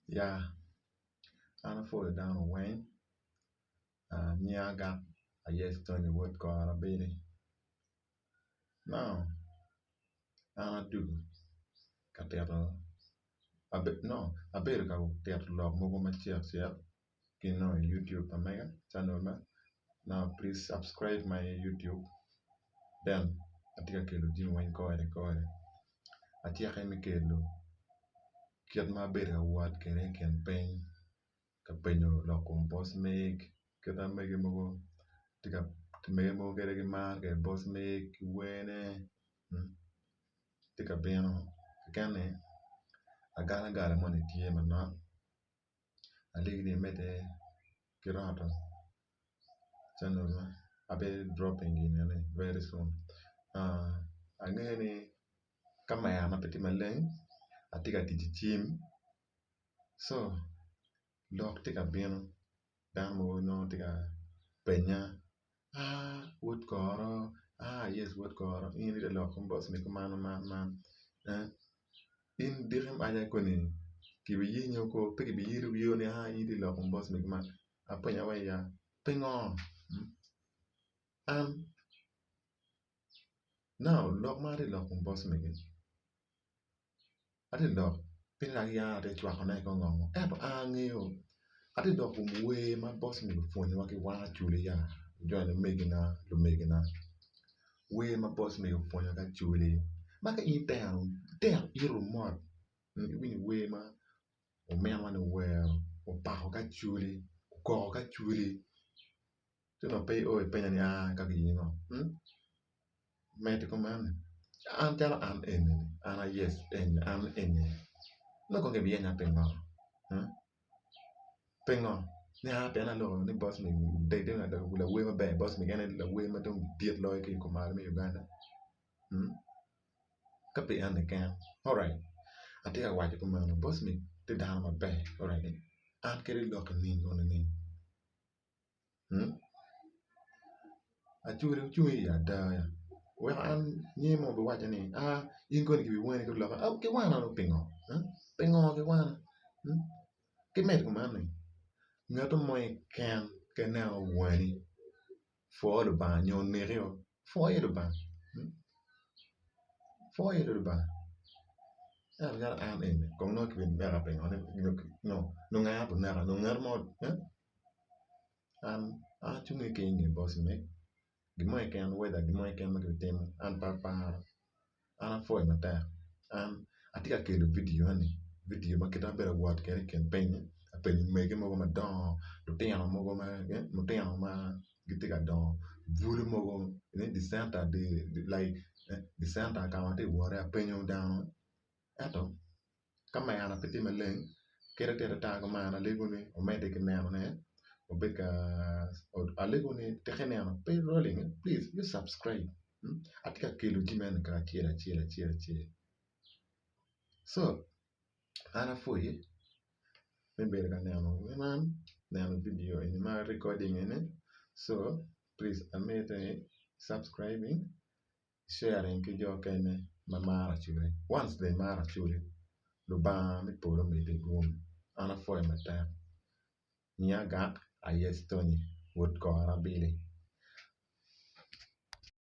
Yeah, ana follow down Wayne. Nyaga, I yes, Tony Wood got a baby. Now, ana do. Katero. A bit no, a bit go theatre log Mogo Machias, yeah. You know, YouTube, Omega channel. Now, please subscribe my YouTube. Then, I think I can do Wayne Coy. I think I make it look. Get my better what can I campaign. Campaign lo BOSMIC kita megi mogo tika megi mogo kere ki mar ke BOSMIC wene tika bino kane agala money tie mana aligi ni mete kirato channel ma abe dropping in very soon angeni kama ya mapeti maleng atika team so lok tika bino dan mo no tika penya wood koro yes wood koro ini de lok BOSMIC man in dirham aja koni ki bi yinyo ko pe ki bi yiru yo ne ini lok BOSMIC man apanya wa ya pengo and now lok ma de lok BOSMIC ade lok pin la ya de chwa kona ko ngongo to angeo ade lok we ma BOSMIC foni wa ki wa chule ya join lo megina we ma BOSMIC foni ka chule maka intern iru mod wini we ma o men wan well o pa ka chuli ko ka chuli to no pay o penya ni ka gi no mete ko man an tell an en ana yes en no ko ke bien na pengo ni pena lo ni BOSMIC de na da la we ma be BOSMIC ene la we ma dong diet lo ke ko mar mi Uganda ka pe an kan all right ate a waje ko man BOSMIC te dan ma be all right an kere lo ka ni no ni achuri ya da ya we an ni mo be waje ni in ko ni bi wani ko lo ke wana no pengo ke wana ke met ko man ni ngato mo kan ke na wani for the ban yo ne rio for the ban ya an en ko no ke ben ba pengo no nga bu na no ngar mo an chungi ke ngi BOSMIC gimoy ken whether gimoy ken ma tem an pa ana foi mata an atika ke video ma kita bere wat ke campaign apen mege mo ma don to teno mo ma gitika don vuru mo ne the center like the center ka ma te wore apenyo down ato kama yana peti meleng kere ta ko mana legone o mede ke ne obeka alegone tekenea pay rolling please you subscribe atika kelo jimen ka chiera so ana foi member ka nano video in my recording in it so please amete subscribing sharing ki jo kene mamara chure once they mara chure lo ba mi polo mi de gum ana foi mata Nyaga, I yes, Tony, would go Arabili.